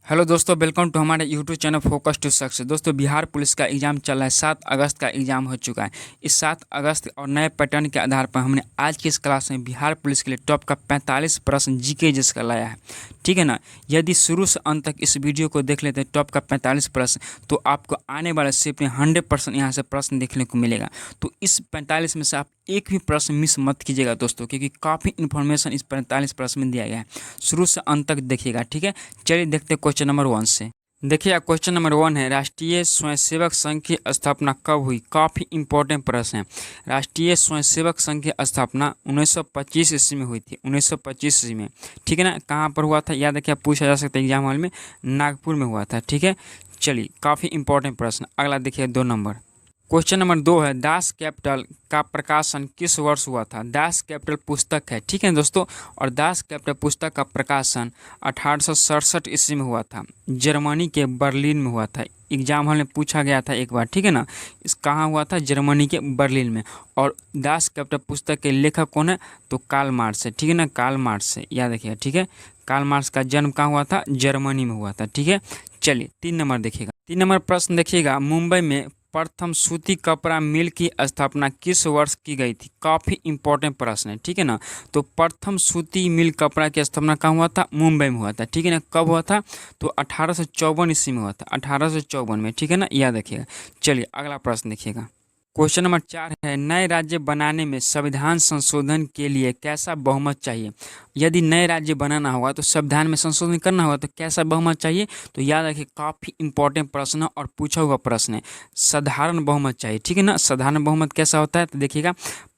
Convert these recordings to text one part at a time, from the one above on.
Hello दोस्तों, welcome to हमारे YouTube channel focus to success. दोस्तों, बिहार पुलिस का एग्ज़ाम चल रहा है। 7 अगस्त का एग्ज़ाम हो चुका है। इस 7 अगस्त और नए पैटर्न के आधार पर हमने आज की इस क्लास में बिहार पुलिस के लिए टॉप का 45 प्रश्न जीके जिसका लाया है। ठीक है ना। यदि शुरू से अंत तक इस वीडियो को देख लेते हैं टॉप का 45 प्रश्न, तो आपको आने वाले शिफ्ट में 100% यहाँ से प्रश्न देखने को मिलेगा। तो इस 45 में से आप एक भी प्रश्न मिस मत कीजिएगा दोस्तों, क्योंकि काफ़ी इन्फॉर्मेशन इस 45 प्रश्न में दिया गया है। शुरू से अंत तक देखिएगा। ठीक है, चलिए देखते हैं क्वेश्चन नंबर 1 से। देखिए, क्वेश्चन नंबर 1 है, राष्ट्रीय स्वयंसेवक संघ की स्थापना कब हुई? काफ़ी इंपॉर्टेंट प्रश्न है। राष्ट्रीय स्वयंसेवक संघ की स्थापना 1925 ईस्वी में हुई थी। 1925 ईस्वी में। ठीक है ना। कहाँ पर हुआ था याद रखिए, पूछा जा सकता है एग्जाम हॉल में। नागपुर में हुआ था। ठीक है, चलिए काफ़ी इंपॉर्टेंट प्रश्न। अगला देखिए 2 नंबर। क्वेश्चन नंबर 2 है, दास कैपिटल का प्रकाशन किस वर्ष हुआ था? दास कैपिटल पुस्तक है। ठीक है दोस्तों, और दास कैपिटल पुस्तक का प्रकाशन 1867 ईस्वी में हुआ था। जर्मनी के बर्लिन में हुआ था। एग्जाम हॉल में पूछा गया था एक बार। ठीक है ना। इस कहाँ हुआ था? जर्मनी के बर्लिन में। और दास कैपिटल पुस्तक के लेखक कौन है? तो कार्ल मार्क्स है। ठीक है ना, कार्ल मार्क्स से याद रखिएगा। ठीक है, कार्ल मार्क्स का जन्म कहाँ हुआ था? जर्मनी में हुआ था। ठीक है, चलिए 3 नंबर देखिएगा। 3 नंबर प्रश्न देखिएगा, मुंबई में प्रथम सूती कपड़ा मिल की स्थापना किस वर्ष की गई थी? काफ़ी इंपॉर्टेंट प्रश्न है। ठीक है ना। तो प्रथम सूती मिल कपड़ा की स्थापना कहाँ हुआ था? मुंबई में हुआ था। ठीक है ना। कब हुआ था? तो 1854 ईस्वी में हुआ था। 1854 में। ठीक है ना, याद रखिएगा। चलिए अगला प्रश्न देखिएगा। क्वेश्चन नंबर 4 है, नए राज्य बनाने में संविधान संशोधन के लिए कैसा बहुमत चाहिए? यदि नए राज्य बनाना होगा तो संविधान में संशोधन करना होगा तो कैसा बहुमत चाहिए? तो याद रखिए, काफ़ी इंपॉर्टेंट प्रश्न है और पूछा हुआ प्रश्न है। साधारण बहुमत चाहिए। ठीक है ना। साधारण बहुमत कैसा होता है? तो देखिएगा,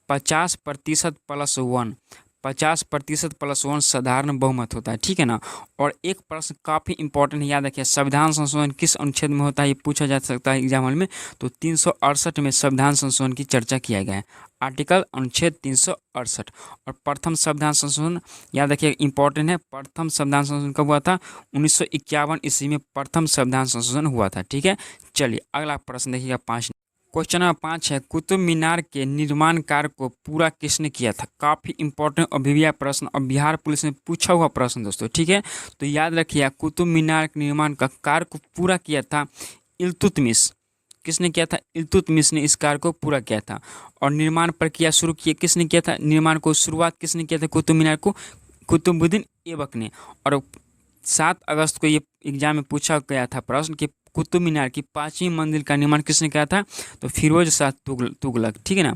50% प्लस 1। 50% प्लस 1 साधारण बहुमत होता है। ठीक है ना। और एक प्रश्न काफ़ी इंपॉर्टेंट है, याद रखिए, संविधान संशोधन किस अनुच्छेद में होता है? ये पूछा जा सकता है एग्जाम हॉल में। तो 368 में संविधान संशोधन की चर्चा किया गया है। आर्टिकल अनुच्छेद 368। और प्रथम संविधान संशोधन याद रखिए, इंपॉर्टेंट है। प्रथम संविधान संशोधन कब हुआ था? 1951 ईस्वी में प्रथम संविधान संशोधन हुआ था। ठीक है, चलिए अगला प्रश्न देखिएगा 5। क्वेश्चन नंबर 5 है, कुतुब मीनार के निर्माण कार्य को पूरा किसने किया था? काफ़ी इंपॉर्टेंट और भिविया प्रश्न और बिहार पुलिस ने पूछा हुआ प्रश्न दोस्तों। ठीक है, तो याद रखिए, कुतुब मीनार के निर्माण का कार्य को पूरा किया था इल्तुतमिश। किसने किया था? इल्तुतमिश ने इस कार्य को पूरा किया था। और निर्माण प्रक्रिया शुरू की किसने किया था? निर्माण को शुरुआत किसने किया था कुतुब मीनार को? कुतुबुद्दीन ऐबक ने। और 7 अगस्त को ये एग्जाम में पूछा गया था प्रश्न कि कुतुब मीनार की 5वीं मंजिल का निर्माण किसने किया था? तो फिरोज शाह तुगलक। ठीक है ना,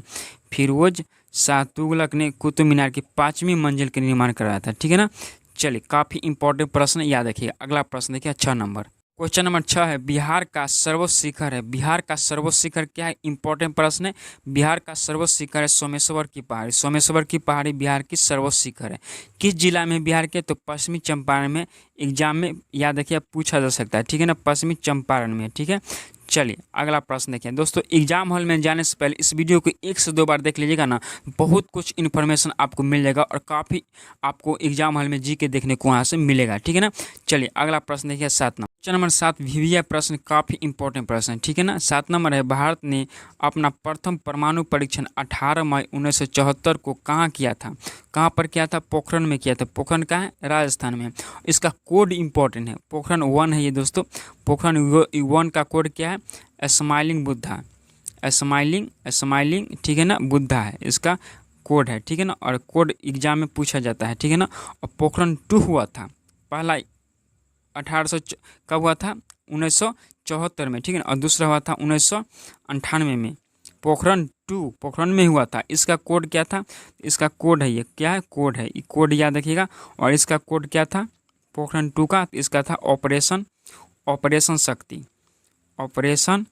फिरोज शाह तुगलक ने कुतुब मीनार की 5वीं मंजिल का निर्माण कराया था। ठीक है ना। चलिए काफ़ी इंपॉर्टेंट प्रश्न याद रखिएगा। अगला प्रश्न देखिए 6 नंबर। क्वेश्चन नंबर 6 है, बिहार का सर्वोच्च शिखर है। बिहार का सर्वोच्च शिखर क्या है? इंपॉर्टेंट प्रश्न है। बिहार का सर्वोच्च शिखर है सोमेश्वर की पहाड़ी। सोमेश्वर की पहाड़ी बिहार की सर्वोच्च शिखर है। किस जिला में बिहार के? तो पश्चिमी चंपारण में। एग्जाम में याद रखिए, पूछा जा सकता है। ठीक है ना, पश्चिमी चंपारण में। ठीक है, चलिए अगला प्रश्न देखें दोस्तों। एग्जाम हॉल में जाने से पहले इस वीडियो को 1 से 2 बार देख लीजिएगा ना, बहुत कुछ इन्फॉर्मेशन आपको मिल जाएगा और काफ़ी आपको एग्जाम हॉल में जीके देखने को वहाँ से मिलेगा। ठीक है ना। चलिए अगला प्रश्न देखिए 7 नंबर। क्वेश्चन नंबर 7 वीवीआई प्रश्न, काफ़ी इंपॉर्टेंट प्रश्न है। ठीक है ना। 7 नंबर है, भारत ने अपना प्रथम परमाणु परीक्षण 18 मई 1974 को कहाँ किया था? कहाँ पर किया था? पोखरण में किया था। पोखरण कहाँ है? राजस्थान में। इसका कोड इंपॉर्टेंट है। पोखरण 1 है ये दोस्तों। पोखरण 1 का कोड क्या है? स्माइलिंग बुद्धा। स्माइलिंग ठीक है ना, बुद्धा है इसका कोड है। ठीक है ना, और कोड एग्जाम में पूछा जाता है। ठीक है ना। और पोखरण 2 हुआ था पहला 1800 कब हुआ था? 1974 में। ठीक है ना। और दूसरा हुआ था 1998 में। पोखरण 2 पोखरण में हुआ था। इसका कोड क्या था? इसका कोड है, ये क्या है? कोड है, ये कोड याद रखिएगा। और इसका कोड क्या था पोखरण 2 का? इसका था ऑपरेशन शक्ति। ऑपरेशन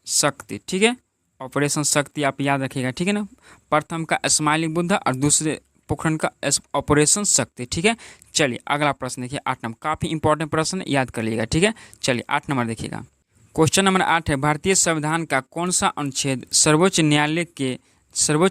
शक्ति। ठीक है, ऑपरेशन शक्ति आप याद रखिएगा। ठीक है ना। प्रथम का स्माइलिंग बुद्धा और दूसरे पोखरण का ऑपरेशन शक्ति। ठीक है, चलिए अगला प्रश्न देखिए 8 नंबर। काफ़ी इंपॉर्टेंट प्रश्न है, याद कर लीजिएगा। ठीक है, चलिए 8 नंबर देखिएगा। क्वेश्चन नंबर 8 है, भारतीय संविधान का कौन सा अनुच्छेद सर्वोच्च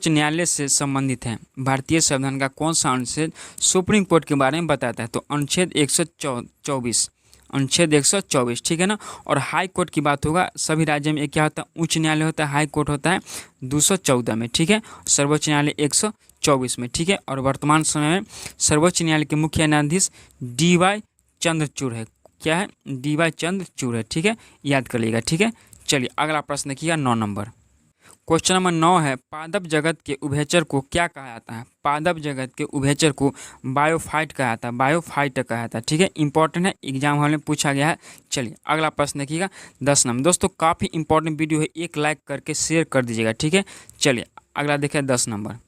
न्यायालय से संबंधित है? भारतीय संविधान का कौन सा अनुच्छेद सुप्रीम कोर्ट के बारे में बताता है? तो अनुच्छेद 124। अनुच्छेद 124। ठीक है ना। और हाई कोर्ट की बात होगा, सभी राज्यों में क्या होता है? उच्च न्यायालय होता है, हाई कोर्ट होता है 214 में। ठीक है, सर्वोच्च न्यायालय 124 में। ठीक है, और वर्तमान समय में सर्वोच्च न्यायालय के मुख्य न्यायाधीश DY चंद्रचूड़ है। क्या है, डी.वाई. चंद्रचूड़ है। ठीक है, याद कर लीजिएगा। ठीक है, चलिए अगला प्रश्न देखिएगा 9 नंबर। क्वेश्चन नंबर 9 है, पादप जगत के उभयचर को क्या कहा जाता है? पादप जगत के उभयचर को बायोफाइट कहा जाता है, बायोफाइट कहा जाता है। ठीक है, इंपॉर्टेंट है, एग्जाम हॉल में पूछा गया है। चलिए अगला प्रश्न देखिएगा 10 नंबर। दोस्तों काफ़ी इंपॉर्टेंट वीडियो है, एक लाइक करके शेयर कर दीजिएगा। ठीक है, चलिए अगला देखिए 10 नंबर।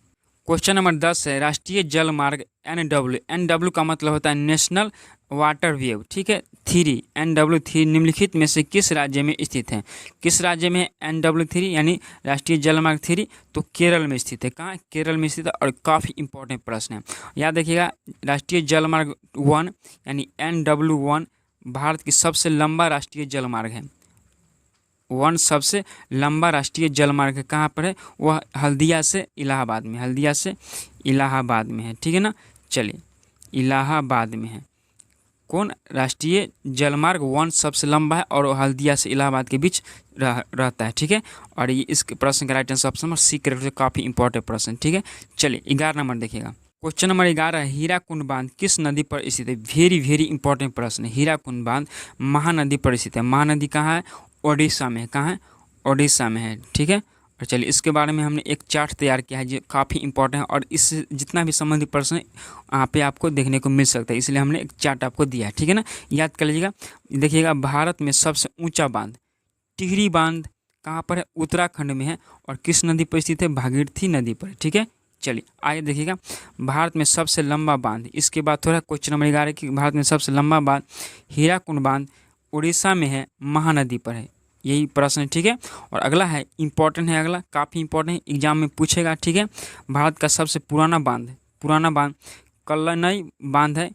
क्वेश्चन नंबर 10 है, राष्ट्रीय जल मार्ग NW का मतलब होता है नेशनल वाटर वेव। ठीक है, 3 NW3 निम्नलिखित में से किस राज्य में स्थित है? किस राज्य में है NW3 यानी राष्ट्रीय जल मार्ग 3? तो केरल में स्थित है। कहाँ? केरल में स्थित है, और काफ़ी इंपॉर्टेंट प्रश्न है, याद रखिएगा। राष्ट्रीय जल मार्ग 1 यानी NW1 भारत की सबसे लंबा राष्ट्रीय जल मार्ग है। 1 सबसे लंबा राष्ट्रीय जल मार्ग कहाँ पर है? वह हल्दिया से इलाहाबाद में, हल्दिया से इलाहाबाद में है। ठीक है ना, चलिए इलाहाबाद में है। कौन? राष्ट्रीय जलमार्ग 1 सबसे लंबा है और हल्दिया से इलाहाबाद के बीच रहता है। ठीक है, और ये इस प्रश्न का right answer option number C correct है। काफ़ी इंपॉर्टेंट प्रश्न। ठीक है, चलिए 11 नंबर देखिएगा। क्वेश्चन नंबर 11 है, हीराकुंड बांध किस नदी पर स्थित है? वेरी वेरी इंपॉर्टेंट प्रश्न है। हीराकुंड बांध महानदी पर स्थित है। महानदी कहाँ है? ओडिशा में है। कहाँ है? ओडिशा में है। ठीक है, और चलिए इसके बारे में हमने एक चार्ट तैयार किया है जो काफ़ी इंपॉर्टेंट है, और इस जितना भी संबंधित प्रश्न यहाँ पे आपको देखने को मिल सकता है, इसलिए हमने एक चार्ट आपको दिया है। ठीक है ना, याद कर लीजिएगा। देखिएगा, भारत में सबसे ऊंचा बांध टिहरी बांध कहाँ पर है? उत्तराखंड में है, और किस नदी पर स्थित है? भागीरथी नदी पर। ठीक है, चलिए आगे देखिएगा। भारत में सबसे लंबा बांध, इसके बाद थोड़ा क्वेश्चन नंबर 11 की, भारत में सबसे लंबा बांध हीराकुंड बांध उड़ीसा में है, महानदी पर है। यही प्रश्न है। ठीक है, और अगला है इंपॉर्टेंट है, अगला काफ़ी इंपॉर्टेंट है, एग्जाम में पूछेगा। ठीक है, भारत का सबसे पुराना बांध कल्लनई बांध है,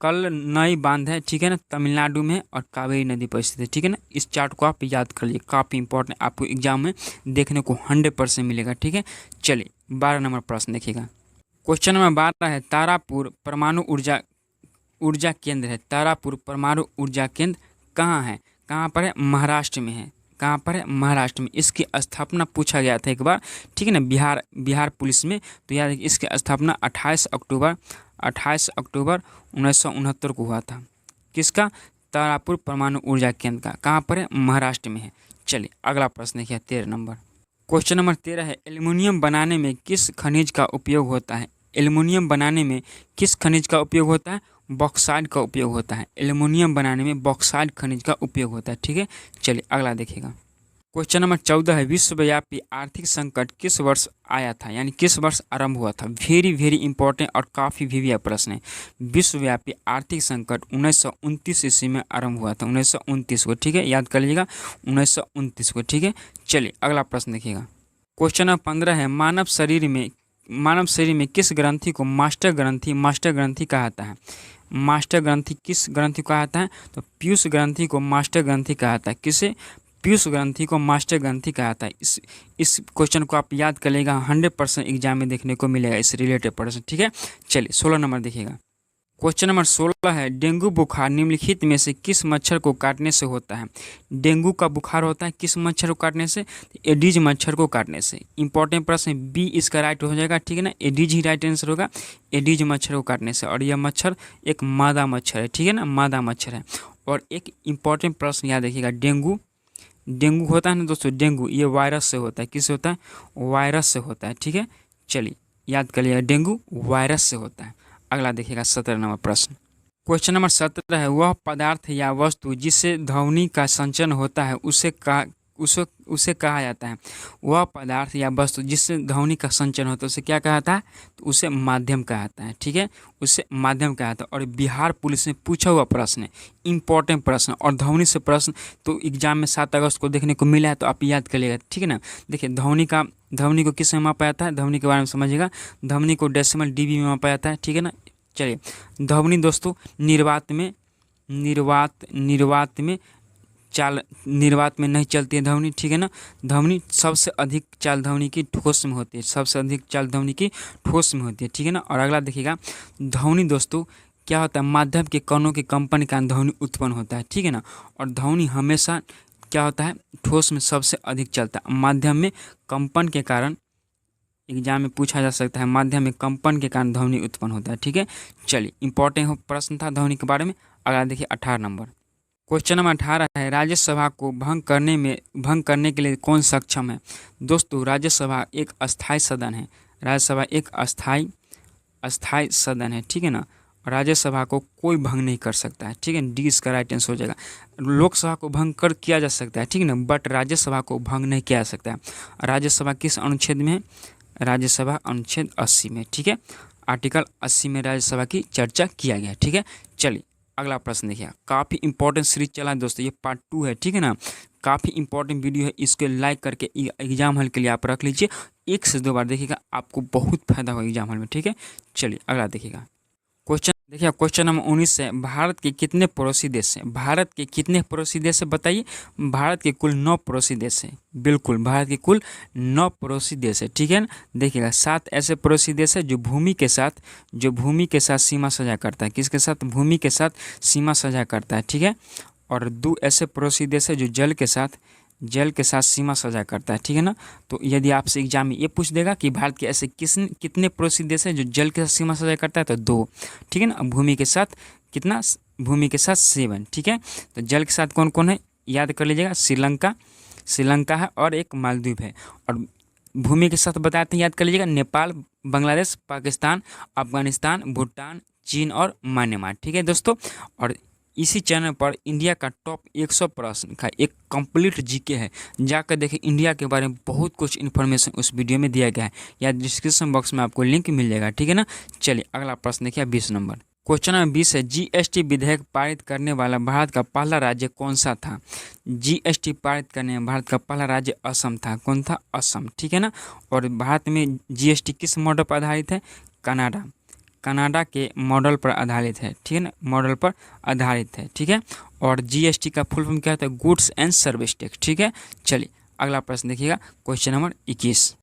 कल्लनई बांध है। ठीक है ना, तमिलनाडु में, और कावेरी नदी पर स्थित है। ठीक है ना, इस चार्ट को आप याद कर लीजिए, काफ़ी इंपॉर्टेंट, आपको एग्जाम में देखने को 100% मिलेगा। ठीक है, चलिए 12 नंबर प्रश्न देखिएगा। क्वेश्चन नंबर 12 है, तारापुर परमाणु ऊर्जा केंद्र है। तारापुर परमाणु ऊर्जा केंद्र कहाँ है? कहाँ पर है? महाराष्ट्र में है। कहाँ पर है? महाराष्ट्र में। इसकी स्थापना पूछा गया था एक बार। ठीक है ना, बिहार पुलिस में। तो याद रखिए, इसकी स्थापना 28 अक्टूबर 1969 को हुआ था। किसका? तारापुर परमाणु ऊर्जा केंद्र का। कहाँ पर है? महाराष्ट्र में है। चलिए अगला प्रश्न देखिए 13 नंबर। क्वेश्चन नंबर 13 है, एल्युमिनियम बनाने में किस खनिज का उपयोग होता है? एल्युमिनियम बनाने में किस खनिज का उपयोग होता है? बॉक्साइट का उपयोग होता है। एल्युमिनियम बनाने में बॉक्साइट खनिज का उपयोग होता है। ठीक है, चलिए अगला देखिएगा। क्वेश्चन नंबर 14 है, विश्वव्यापी आर्थिक संकट किस वर्ष आया था, यानी किस वर्ष आरंभ हुआ था? वेरी वेरी इंपॉर्टेंट और काफ़ी वीविया प्रश्न है। विश्वव्यापी आर्थिक संकट 1929 ईस्वी में आरंभ हुआ था, 1929 को। ठीक है, याद कर लीजिएगा, 1929 को। ठीक है, चलिए अगला प्रश्न देखिएगा। क्वेश्चन नंबर 15 है, मानव शरीर में किस ग्रंथि को मास्टर ग्रंथि कहा जाता है? मास्टर ग्रंथि किस ग्रंथि को कहा जाता है? तो पीयूष ग्रंथि को मास्टर ग्रंथि कहा जाता है। किसे? पीयूष ग्रंथि को मास्टर ग्रंथि कहा जाता है। इस क्वेश्चन को आप याद कर लेगा, 100% एग्जाम में देखने को मिलेगा इस रिलेटेड प्रश्न। ठीक है, चलिए 16 नंबर देखिएगा। क्वेश्चन नंबर 16 है, डेंगू बुखार निम्नलिखित में से किस मच्छर को काटने से होता है? डेंगू का बुखार होता है किस मच्छर को काटने से? एडीज मच्छर को काटने से। इंपॉर्टेंट प्रश्न है, बी इसका राइट हो जाएगा। ठीक है ना, एडीज ही राइट आंसर होगा, एडीज मच्छर को काटने से। और यह मच्छर एक मादा मच्छर है। ठीक है ना, मादा मच्छर है। और एक इंपॉर्टेंट प्रश्न याद रखिएगा, डेंगू होता है ना दोस्तों, डेंगू ये वायरस से होता है। किससे होता है? वायरस से होता है। ठीक है, चलिए याद कर लिया, डेंगू वायरस से होता है। अगला देखिएगा 17 नंबर प्रश्न। क्वेश्चन नंबर 17 है, वह पदार्थ या वस्तु जिससे ध्वनि का संचरण होता है उसे कहा जाता है। वह पदार्थ या वस्तु जिससे ध्वनि का संचरण होता है उसे क्या कहा जाता है? तो उसे माध्यम कहा जाता है। ठीक है, उसे माध्यम कहा जाता है। और बिहार पुलिस ने पूछा हुआ प्रश्न है, इंपॉर्टेंट प्रश्न, और ध्वनि से प्रश्न तो एग्जाम में 7 अगस्त को देखने को मिला है, तो आप याद कर लीजिएगा। ठीक है ना, देखिए ध्वनि को किस में मापा जाता है? ध्वनि के बारे में समझिएगा। ध्वनि को डेसिमल डीबी में मापा जाता है। ठीक है ना, चलिए ध्वनि दोस्तों निर्वात में नहीं चलती है ध्वनि। ठीक है ना, ध्वनि सबसे अधिक चाल ध्वनि की ठोस में होती है, सबसे अधिक चाल ध्वनि की ठोस में होती है। ठीक है ना, और अगला देखिएगा, ध्वनि दोस्तों क्या होता है? माध्यम के कणों के कंपन के कारण ध्वनि उत्पन्न होता है। ठीक है ना, और ध्वनि हमेशा क्या होता है? ठोस में सबसे अधिक चलता है। माध्यम में कंपन के कारण, एग्जाम में पूछा जा सकता है, माध्यम में कंपन के कारण ध्वनि उत्पन्न होता है। ठीक है, चलिए इंपॉर्टेंट प्रश्न था ध्वनि के बारे में। अगला देखिए 18 नंबर। क्वेश्चन नंबर 18 है, राज्यसभा को भंग करने के लिए कौन सक्षम है। दोस्तों राज्यसभा एक अस्थाई सदन है। राज्यसभा एक अस्थाई सदन है, ठीक है ना। राज्यसभा को कोई भंग नहीं कर सकता है, ठीक है। डी इसका राइट आंसर हो जाएगा। लोकसभा को भंग कर किया जा सकता है, ठीक है ना, बट राज्यसभा को भंग नहीं किया जा सकता है। राज्यसभा किस अनुच्छेद में है? राज्यसभा अनुच्छेद 80 में, ठीक है। आर्टिकल 80 में राज्यसभा की चर्चा किया गया है, ठीक है। चलिए अगला प्रश्न देखिए, काफ़ी इंपॉर्टेंट सीरीज चला है दोस्तों, ये पार्ट 2 है, ठीक है ना। काफ़ी इंपॉर्टेंट वीडियो है, इसको लाइक करके एग्जाम हॉल के लिए आप रख लीजिए। 1 से 2 बार देखिएगा, आपको बहुत फायदा होगा एग्जाम हॉल में, ठीक है। चलिए अगला देखिएगा। क्वेश्चन देखिए, क्वेश्चन नंबर 19 है, भारत के कितने पड़ोसी देश हैं? भारत के कितने पड़ोसी देश है बताइए। भारत के कुल 9 पड़ोसी देश हैं। बिल्कुल, भारत के कुल 9 पड़ोसी देश है, ठीक है ना। देखिएगा, 7 ऐसे पड़ोसी देश है जो भूमि के साथ सीमा साझा करता है। किसके साथ? भूमि के साथ सीमा साझा करता है, ठीक है। और 2 ऐसे पड़ोसी देश है जो जल के साथ सीमा साझा करता है, ठीक है ना। तो यदि आपसे एग्जाम में ये पूछ देगा कि भारत के ऐसे कितने पड़ोसी देश हैं जो जल के साथ सीमा साझा करता है, तो 2, ठीक है ना। भूमि के साथ कितना? भूमि के साथ 7, ठीक है। तो जल के साथ कौन कौन है याद कर लीजिएगा, श्रीलंका है और एक मालदीव है। और भूमि के साथ बताते हैं, याद कर लीजिएगा, नेपाल, बांग्लादेश, पाकिस्तान, अफगानिस्तान, भूटान, चीन और म्यांमार, ठीक है दोस्तों। और इसी चैनल पर इंडिया का टॉप 100 प्रश्न का एक कंप्लीट जीके है, जाकर देखें। इंडिया के बारे में बहुत कुछ इन्फॉर्मेशन उस वीडियो में दिया गया है, या डिस्क्रिप्शन बॉक्स में आपको लिंक मिल जाएगा, ठीक है ना। चलिए अगला प्रश्न देखिए, 20 नंबर। क्वेश्चन नंबर 20 है, जीएसटी विधेयक पारित करने वाला भारत का पहला राज्य कौन सा था? जीएसटी पारित करने में भारत का पहला राज्य असम था। कौन था? असम, ठीक है ना। और भारत में जीएसटी किस मॉडल पर आधारित है? कनाडा के मॉडल पर आधारित है, ठीक है ना, मॉडल पर आधारित है, ठीक है। और जीएसटी का फुल फॉर्म क्या होता है? गुड्स एंड सर्विस टैक्स, ठीक है। चलिए अगला प्रश्न देखिएगा, क्वेश्चन नंबर 21।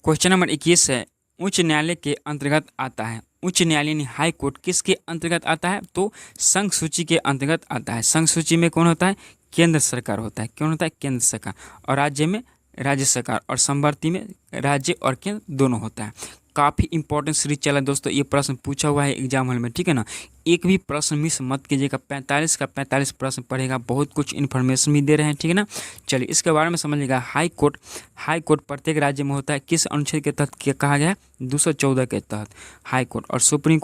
क्वेश्चन नंबर 21 है, उच्च न्यायालय के अंतर्गत आता है। उच्च न्यायालय यानी हाई कोर्ट किसके अंतर्गत आता है? तो संघ सूची के अंतर्गत आता है। संघ सूची में कौन होता है? केंद्र सरकार होता है। कौन होता है? केंद्र सरकार। और राज्य में राज्य सरकार, और समवर्ती में राज्य और केंद्र दोनों होता है। काफ़ी इंपॉर्टेंट सीरीज चला है दोस्तों, ये प्रश्न पूछा हुआ है एग्जाम हॉल में, ठीक है ना। एक भी प्रश्न मिस मत कीजिएगा, 45 का 45 प्रश्न पढ़ेगा, बहुत कुछ इन्फॉर्मेशन भी दे रहे हैं, ठीक है ना। चलिए इसके बारे में समझिएगा। हाई कोर्ट प्रत्येक राज्य में होता है। किस अनुच्छेद के तहत कहा गया है? 214 के तहत हाई कोर्ट। और सुप्रीम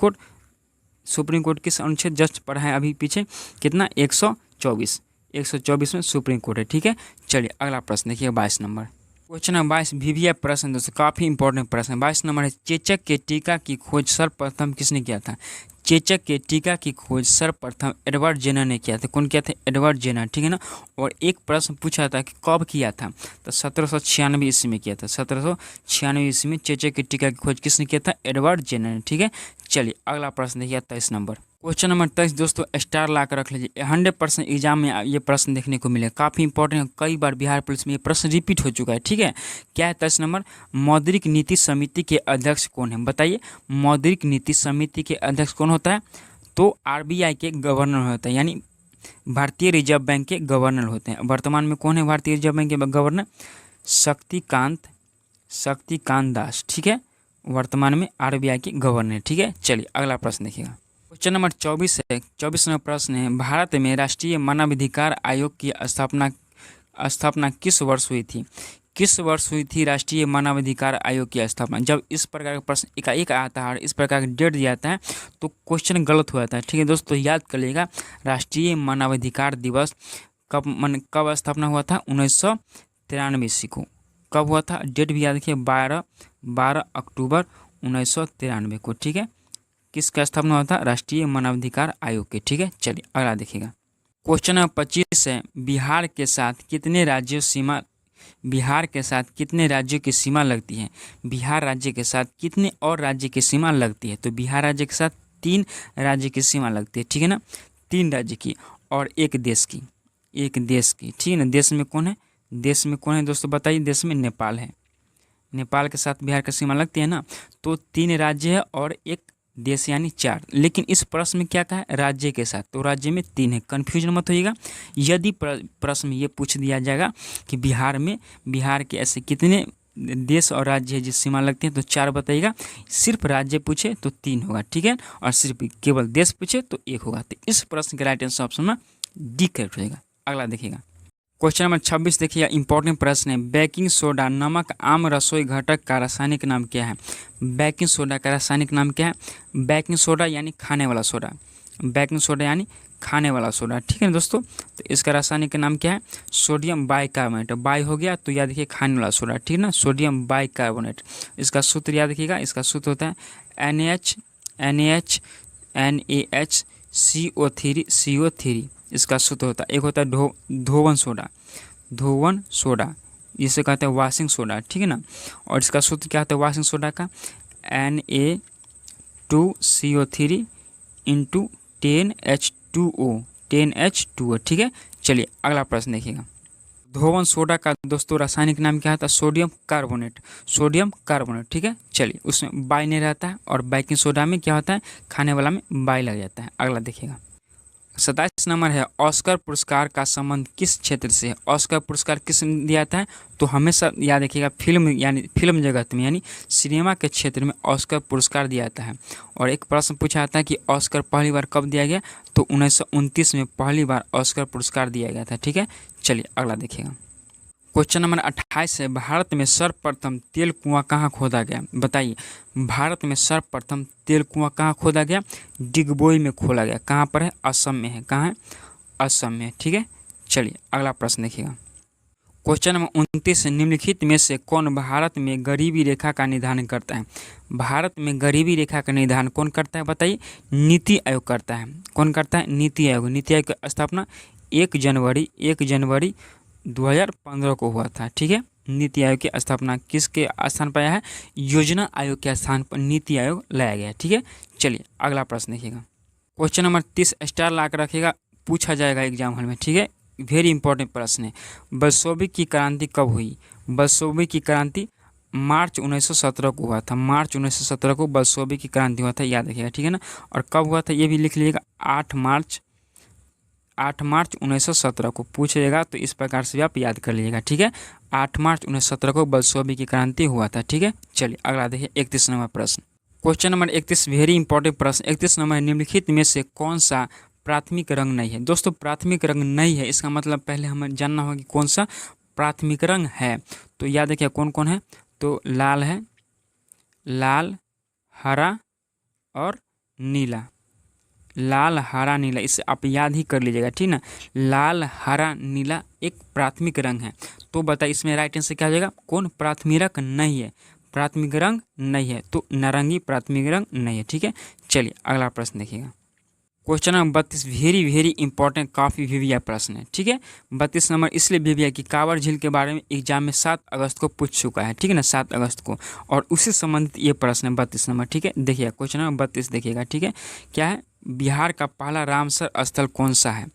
कोर्ट किस अनुच्छेद जस्ट पढ़ा है अभी पीछे, कितना? 124 में सुप्रीम कोर्ट है, ठीक है। चलिए अगला प्रश्न देखिए, 22 नंबर। क्वेश्चन नंबर 22 वीवीआई प्रश्न दोस्तों, काफ़ी इंपॉर्टेंट प्रश्न। 22 नंबर है, चेचक के टीका की खोज सर्वप्रथम किसने किया था? चेचक के टीका की खोज सर्वप्रथम एडवर्ड जेनर ने किया था। कौन किया था? एडवर्ड जेनर, ठीक है ना। और एक प्रश्न पूछा था कि कब किया था, तो 1796 ईस्वी में किया था। 1796 ईस्वी में चेचक के टीका की खोज किसने किया था? एडवर्ड जेनर ने, ठीक है। चलिए अगला प्रश्न देखिए, 23 नंबर। क्वेश्चन नंबर 23 दोस्तों, स्टार ला कर रख लीजिए, 100% एग्जाम में ये प्रश्न देखने को मिलेगा। काफ़ी इंपॉर्टेंट है, कई बार बिहार पुलिस में ये प्रश्न रिपीट हो चुका है, ठीक है। क्या है 23 नंबर? मौद्रिक नीति समिति के अध्यक्ष कौन है? बताइए, मौद्रिक नीति समिति के अध्यक्ष कौन होता है? तो आरबीआई के गवर्नर होता है, यानी भारतीय रिजर्व बैंक के गवर्नर होते हैं। वर्तमान में कौन है भारतीय रिजर्व बैंक के गवर्नर? शक्तिकांत दास, ठीक है। वर्तमान में आरबीआई के गवर्नर, ठीक है। चलिए अगला प्रश्न देखिएगा। क्वेश्चन नंबर 24 है, 24 नंबर प्रश्न है, भारत में राष्ट्रीय मानवाधिकार आयोग की स्थापना किस वर्ष हुई थी? किस वर्ष हुई थी राष्ट्रीय मानवाधिकार आयोग की स्थापना? जब इस प्रकार का प्रश्न एकाएक आता है और इस प्रकार का डेट दिया जाता है तो क्वेश्चन गलत हो जाता है, ठीक है दोस्तों। याद कर लीजिएगा, राष्ट्रीय मानवाधिकार दिवस कब स्थापना हुआ था? 1993 ईस्वी को। कब हुआ था? डेट भी याद रखिए, 12 अक्टूबर 1993 को, ठीक है। किसका स्थापना हुआ था? राष्ट्रीय मानवाधिकार आयोग के, ठीक है। चलिए अगला देखिएगा। क्वेश्चन नंबर 25 है, बिहार के साथ कितने राज्यों की सीमा लगती है? बिहार राज्य के साथ कितने और राज्य की सीमा लगती है? तो बिहार राज्य के साथ 3 राज्य की सीमा लगती है, ठीक है ना। 3 राज्य की और एक देश की, ठीक है ना। देश में कौन है दोस्तों बताइए? देश में नेपाल है। नेपाल के साथ बिहार की सीमा लगती है ना। तो 3 राज्य है और एक देश, यानी 4। लेकिन इस प्रश्न में क्या कहा है? राज्य के साथ, तो राज्य में 3 है। कन्फ्यूजन मत होइएगा। यदि प्रश्न में ये पूछ दिया जाएगा कि बिहार के ऐसे कितने देश और राज्य है जिस सीमा लगती है, तो 4 बताइएगा। सिर्फ राज्य पूछे तो 3 होगा, ठीक है। और सिर्फ केवल देश पूछे तो 1 होगा। तो इस प्रश्न के राइट आंसर ऑप्शन में डी करेक्ट हो जाएगा। अगला देखिएगा क्वेश्चन नंबर 26 देखिए, इंपॉर्टेंट प्रश्न है। बेकिंग सोडा नमक आम रसोई घटक का रासायनिक नाम क्या है? बेकिंग सोडा का रासायनिक नाम क्या है? बेकिंग सोडा यानी खाने वाला सोडा, बेकिंग सोडा यानी खाने वाला सोडा, ठीक है ना दोस्तों। तो इसका रासायनिक नाम क्या है? Sodium bicarbonate. बाई हो गया तो याद रखिए खाने वाला सोडा, ठीक है ना, सोडियम बाइकार्बोनेट। इसका सूत्र याद रखिएगा, इसका सूत्र होता है NaHCO3 इसका सूत्र होता है। एक होता है धोवन सोडा, धोवन सोडा जिसे कहते हैं वॉशिंग सोडा, ठीक है ना। और इसका सूत्र क्या होता है वॉशिंग सोडा का? Na2CO3 इंटू 10H2O, ठीक है। चलिए अगला प्रश्न देखिएगा। धोवन सोडा का दोस्तों रासायनिक नाम क्या होता है? सोडियम कार्बोनेट, सोडियम कार्बोनेट, ठीक है। चलिए उसमें बाई नहीं रहता है, और बेकिंग सोडा में क्या होता है? खाने वाला में बाई लग जाता है। अगला देखिएगा 27 नंबर है, ऑस्कर पुरस्कार का संबंध किस क्षेत्र से है? ऑस्कर पुरस्कार किस दिया था है? तो हमेशा याद रखिएगा फिल्म यानी फिल्म जगत में यानी सिनेमा के क्षेत्र में ऑस्कर पुरस्कार दिया जाता है। और एक प्रश्न पूछा जाता है कि ऑस्कर पहली बार कब दिया गया? तो 1929 में पहली बार ऑस्कर पुरस्कार दिया गया था, ठीक है। चलिए अगला देखिएगा क्वेश्चन नंबर 28 है, भारत में सर्वप्रथम तेल कुआं कहाँ खोदा गया? बताइए, भारत में सर्वप्रथम तेल कुआं कहाँ खोदा गया? डिगबोई में खोला गया। कहाँ पर है? असम में है। कहाँ है? असम में, ठीक है। चलिए अगला प्रश्न देखिएगा क्वेश्चन नंबर 29, निम्नलिखित में से कौन भारत में गरीबी रेखा का निर्धारण करता है? भारत में गरीबी रेखा का निर्धारण कौन करता है? बताइए। नीति आयोग करता है। कौन करता है? नीति आयोग। नीति आयोग की स्थापना 1 जनवरी 2015 को हुआ था, ठीक है। नीति आयोग की स्थापना किसके स्थान पर आया है? योजना आयोग के स्थान पर नीति आयोग लाया गया है, ठीक है। चलिए अगला प्रश्न देखिएगा क्वेश्चन नंबर 30 स्टार ला कर रखिएगा, पूछा जाएगा एग्जाम हॉल में, ठीक है। वेरी इंपॉर्टेंट प्रश्न है। बल्शेविक की क्रांति कब हुई? बल्शेविक की क्रांति मार्च 1917 को हुआ था। मार्च 1917 को बल्शेविक की क्रांति हुआ था, याद रखिएगा, ठीक है ना। और कब हुआ था ये भी लिख लीजिएगा, 8 मार्च 1917 को पूछेगा, तो इस प्रकार से भी आप याद कर लीजिएगा, ठीक है। 8 मार्च 1917 को बल्शेविक की क्रांति हुआ था, ठीक है। चलिए अगला देखिए 31 नंबर प्रश्न। क्वेश्चन नंबर 31 वेरी इंपॉर्टेंट प्रश्न। 31 नंबर, निम्नलिखित में से कौन सा प्राथमिक रंग नहीं है? दोस्तों प्राथमिक रंग नहीं है, इसका मतलब पहले हमें जानना होगा कि कौन सा प्राथमिक रंग है। तो याद रखिए कौन कौन है? तो लाल है, लाल, हरा और नीला। लाल, हरा, नीला, इसे आप याद ही कर लीजिएगा, ठीक ना। लाल, हरा, नीला एक प्राथमिक रंग है। तो बताइए इसमें राइट आंसर क्या हो जाएगा? कौन प्राथमिक रंग नहीं है? प्राथमिक रंग नहीं है, तो नारंगी प्राथमिक रंग नहीं है, ठीक है। चलिए अगला प्रश्न देखिएगा क्वेश्चन नंबर 32 वेरी इंपॉर्टेंट, काफ़ी वीवीआई प्रश्न है, ठीक है। 32 नंबर इसलिए वीवीआई कि कांवर झील के बारे में एग्जाम में 7 अगस्त को पूछ चुका है, ठीक है ना, 7 अगस्त को, और उससे संबंधित ये प्रश्न है 32 नंबर, ठीक है। देखिएगा क्वेश्चन नंबर 32 देखिएगा, ठीक है। क्या है? बिहार का पहला रामसर स्थल कौन सा है?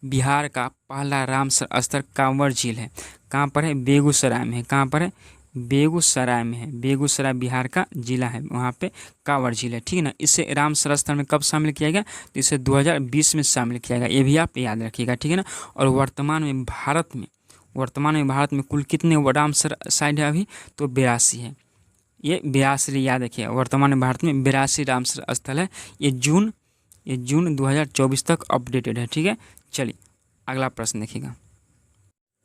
बिहार का पहला रामसर स्थल कांवर झील है। कहाँ पर है? बेगूसराय में है। कहाँ पर है? बेगूसराय में है। बेगूसराय बिहार का जिला है, वहाँ पे कांवर झील है, ठीक है ना। इसे रामसर स्थल में कब शामिल किया गया? तो इसे 2020 में शामिल किया गया, ये भी आप याद रखिएगा, ठीक है ना। और वर्तमान में भारत में कुल कितने रामसर साइट है अभी? तो 82 है। ये 82 याद रखिएगा। वर्तमान में भारत में 82 रामसर स्थल है। ये जून 2024 तक अपडेटेड है, ठीक है। चलिए अगला प्रश्न देखिएगा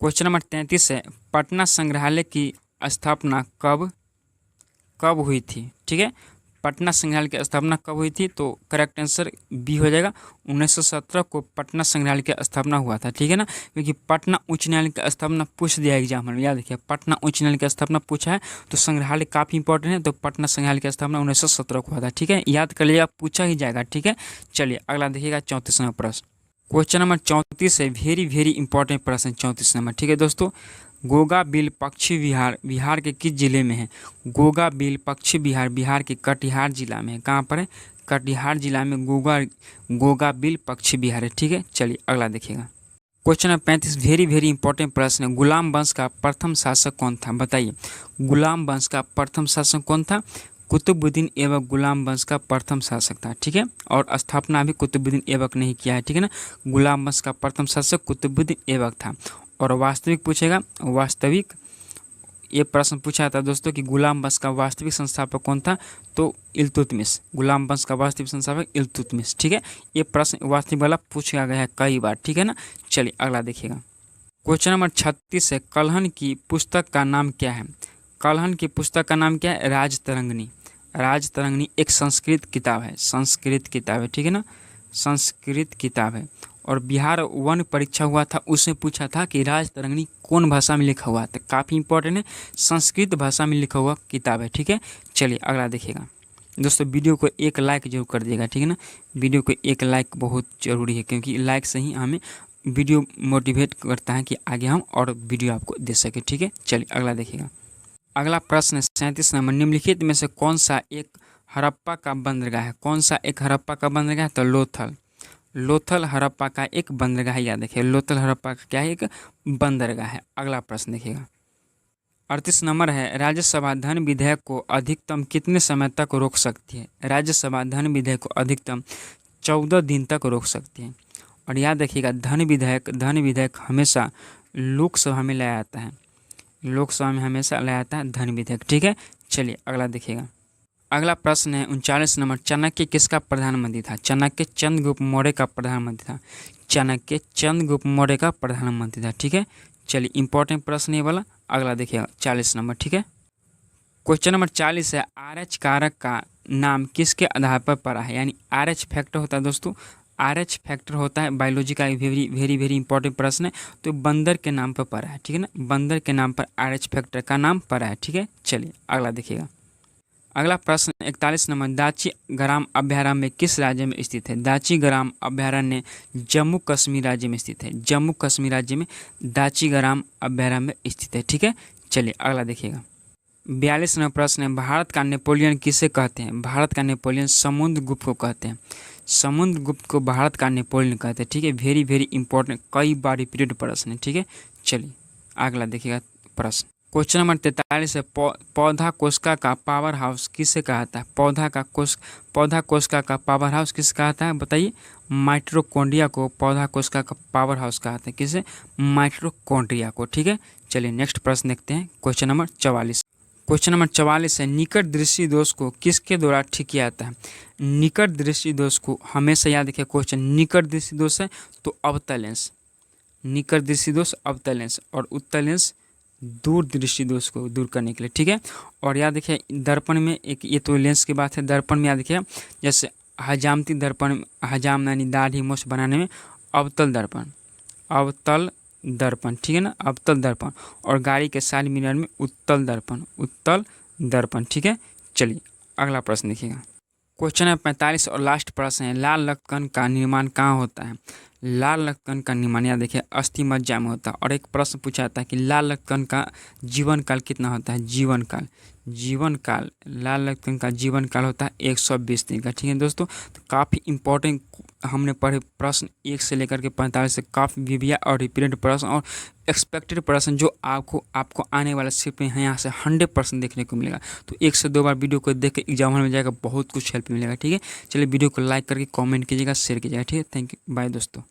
क्वेश्चन नंबर 33 है, पटना संग्रहालय की स्थापना कब हुई थी? ठीक है, पटना संग्रहालय की स्थापना कब हुई थी? तो करेक्ट आंसर बी हो जाएगा। 1917 को पटना संग्रहालय की स्थापना हुआ था, ठीक है ना। क्योंकि पटना उच्च न्यायालय की स्थापना पूछ दिया एग्जाम में, याद रखिए पटना उच्च न्यायालय की स्थापना पूछा है, तो संग्रहालय काफ़ी इंपॉर्टेंट है। तो पटना संग्रहालय की स्थापना 1917 को हुआ था, ठीक है, याद कर लीजिएगा, पूछा ही जाएगा, ठीक है। चलिए अगला देखिएगा 34 नंबर प्रश्न। क्वेश्चन नंबर 34 है, वेरी इंपॉर्टेंट प्रश्न 34 नंबर, ठीक है दोस्तों। गोगा बिल पक्षी विहार बिहार के किस जिले में है? गोगा बिल पक्षी विहार बिहार के कटिहार जिला में है। कहाँ पर है? कटिहार जिला में गोगा बिल पक्षी विहार है, ठीक है। चलिए अगला देखिएगा क्वेश्चन नंबर 35 वेरी इंपॉर्टेंट प्रश्न है, गुलाम वंश का प्रथम शासक कौन था? बताइए, गुलाम वंश का प्रथम शासक कौन था? कुतुबुद्दीन ऐबक गुलाम वंश का प्रथम शासक था, ठीक है। और स्थापना भी कुतुबुद्दीन ऐबक ने ही किया है, ठीक है ना। गुलाम वंश का प्रथम शासक कुतुबुद्दीन ऐबक था। और वास्तविक पूछेगा, ये प्रश्न पूछा था दोस्तों कि गुलाम वंश का वास्तविक संस्थापक कौन था, तो इल्तुतमिश। गुलाम वंश का वास्तविक संस्थापक इल्तुतमिश। ठीक है, ये प्रश्न वास्तविक वाला पूछा गया है कई बार। ठीक है ना। चलिए अगला देखिएगा। क्वेश्चन नंबर 36 है, कलहन की पुस्तक का नाम क्या है। कलहन की पुस्तक का नाम क्या है, राजतरंगिणी। राजतरंगिणी एक संस्कृत किताब है, संस्कृत किताब है। ठीक है ना, संस्कृत किताब है। और बिहार वन परीक्षा हुआ था, उसमें पूछा था कि राजतरंगिणी कौन भाषा में लिखा हुआ था। काफ़ी इंपॉर्टेंट है, संस्कृत भाषा में लिखा हुआ किताब है। ठीक है, चलिए अगला देखिएगा। दोस्तों वीडियो को एक लाइक जरूर कर दिएगा। ठीक है ना, वीडियो को एक लाइक बहुत ज़रूरी है, क्योंकि लाइक से ही हमें वीडियो मोटिवेट करता है कि आगे हम और वीडियो आपको दे सके। ठीक है, चलिए अगला देखिएगा। अगला प्रश्न है 37 नंबर, निम्नलिखित में से कौन सा एक हड़प्पा का बंदरगाह है। कौन सा एक हड़प्पा का बंदरगाह है, तो लोथल। लोथल हड़प्पा का एक बंदरगाह है। याद देखिए, लोथल हड़प्पा का क्या है, एक बंदरगाह है। अगला प्रश्न देखिएगा। 38 नंबर है, राज्यसभा धन विधेयक को अधिकतम कितने समय तक रोक सकती है। राज्यसभा धन विधेयक को अधिकतम 14 दिन तक रोक सकती है। और याद रखिएगा, धन विधेयक हमेशा लोकसभा में लाया जाता है। लोकसभा में हमेशा लाया जाता है धन विधेयक। ठीक है, चलिए अगला देखिएगा। अगला प्रश्न है 39 नंबर, चाणक्य किसका प्रधानमंत्री था। चाणक्य चंद्रगुप्त मौर्य का प्रधानमंत्री था। चाणक्य चंद्रगुप्त मौर्य का प्रधानमंत्री था। ठीक है, चलिए इंपॉर्टेंट प्रश्न ये वाला। अगला देखिएगा 40 नंबर। ठीक है, क्वेश्चन नंबर 40 है, RH कारक का नाम किसके आधार पर पड़ा है। यानी RH फैक्टर होता है दोस्तों, RH फैक्टर होता है बायोलॉजी का वेरी वेरी वेरी इंपॉर्टेंट प्रश्न है। तो बंदर के नाम पर पड़ा है। ठीक है ना, बंदर के नाम पर RH फैक्टर का नाम पड़ा है। ठीक है, चलिए अगला देखिएगा। अगला प्रश्न 41 नंबर, दाची ग्राम अभ्यारण्य किस राज्य में स्थित है। दाची ग्राम अभ्यारण्य जम्मू कश्मीर राज्य में स्थित है। जम्मू कश्मीर राज्य में दाची ग्राम अभ्यारण्य स्थित है। ठीक है, चलिए अगला देखिएगा। 42 नंबर प्रश्न है, भारत का नेपोलियन किसे कहते हैं। भारत का नेपोलियन समुद्रगुप्त को कहते हैं। समुद्रगुप्त को भारत का नेपोलियन कहते हैं। ठीक है, वेरी वेरी इंपॉर्टेंट, कई बार रिपीटेड प्रश्न है। ठीक है, चलिए अगला देखिएगा प्रश्न। क्वेश्चन नंबर 43 है, पौधा कोशिका का पावर हाउस किसे कहता है। पौधा कोशिका का पावर हाउस किसे कहता है, बताइए। माइटोकॉन्ड्रिया को पौधा कोशिका का पावर हाउस कहते हैं। किसे, माइटोकॉन्ड्रिया को। ठीक है, चलिए नेक्स्ट प्रश्न देखते हैं। Question number 44। क्वेश्चन नंबर 44 है, निकट दृष्टि दोष को किसके द्वारा ठीक किया जाता है। निकट दृष्टि दोष को हमेशा याद रखिए, क्वेश्चन निकट दृष्टि दोष है तो अवतल लेंस। निकट दृष्टि दोष अवतल लेंस, और उत्तल लेंस दूर दृष्टि दोष को दूर करने के लिए। ठीक है, और याद रखिए दर्पण में एक, ये तो लेंस की बात है, दर्पण में याद रखिए जैसे हजामती दर्पण, हजाम यानी दाढ़ी मूछ बनाने में अवतल दर्पण, अवतल दर्पण। ठीक है ना, अवतल दर्पण। और गाड़ी के साइड मिरर में उत्तल दर्पण, उत्तल दर्पण। ठीक है, चलिए अगला प्रश्न देखिएगा। क्वेश्चन है 45 और लास्ट प्रश्न है, लाल रक्तकण का निर्माण कहाँ होता है। लाल रक्तकण का निर्माण याद देखिए अस्थि मज्जा में होता है। और एक प्रश्न पूछा जाता है कि लाल रक्तकण का जीवन काल कितना होता है। जीवन काल लाल रक्तकण का जीवन काल होता है 120 दिन का। ठीक है दोस्तों, तो काफ़ी इंपॉर्टेंट हमने पढ़े प्रश्न 1 से लेकर के 45 से, काफ़ी विविया और रिपीटेड प्रश्न और एक्सपेक्टेड प्रश्न जो आपको आने वाला शिफ्ट में यहाँ से 100% देखने को मिलेगा। तो 1 से 2 बार वीडियो को देख के एग्जाम में जाएगा, बहुत कुछ हेल्प मिलेगा। ठीक है, चलिए वीडियो को लाइक करके कमेंट कीजिएगा, शेयर कीजिएगा। ठीक है, थैंक यू, बाय दोस्तों।